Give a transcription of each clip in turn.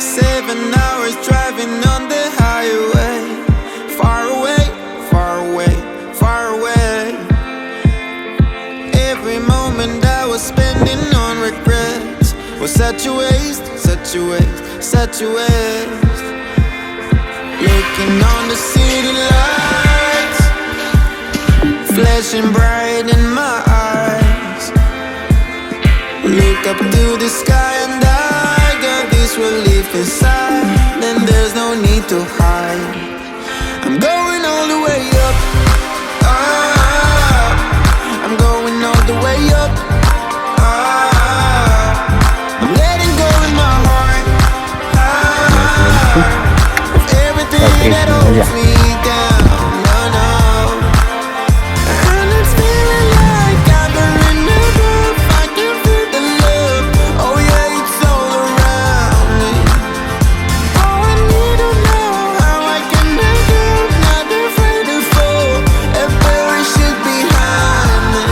7 hours driving on the highway. Far away, far away, far away. Every moment I was spending on regrets was such a waste, such a waste, such a waste. Looking on the city lights, flashing bright in my eyes. Look up to the sky and I got this relief inside. Then there's no need to hide. I'm going all the way up. Ah, I'm going all the way up. Ah, I'm letting go in my heart. Ah, of everything that holds me down. No, no. And it's feeling like I've been in the groove. I can feel the love. Oh yeah, it's all around me. Oh, I need to know how I can make it. Not afraid to fall and perish it behind me.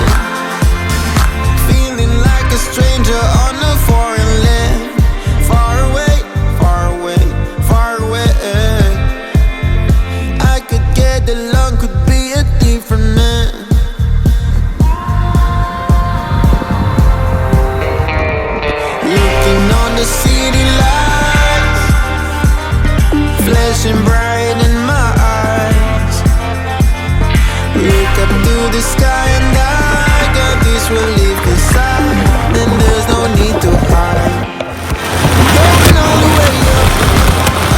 Feeling like a stranger on a foreign land. Far away, far away, far away. I could get along, could be a different man. Looking on the city lights, flashing bright in my eyes. Look up to the sky and I got this relief inside. Then there's no need to hide. Going all the way up.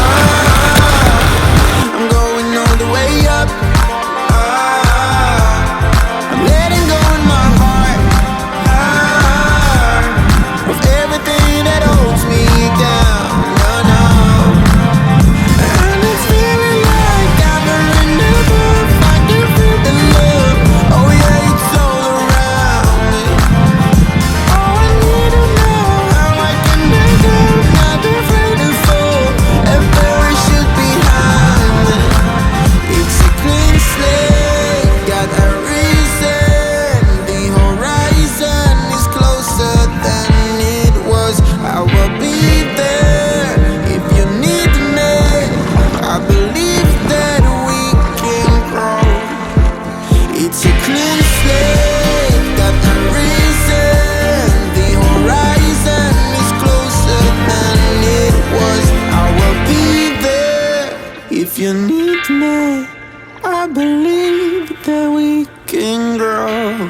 Ah, I'm going all the way up. Ah, I'm letting go in my heart. Ah, of everything that holds me down. No, no. And it's feeling like I've been in the groove. I can feel the love. Oh yeah, it's all around me. Oh, I need to know how I can make it. Not afraid to fall and perish it behind me. It's a clean slate, got a reason. The horizon is closer than it was. I will be there if you need me. I believe that we can grow. It's a clean slate, got a reason. The horizon is closer than it was. I will be there if you need me. I believe that we can grow.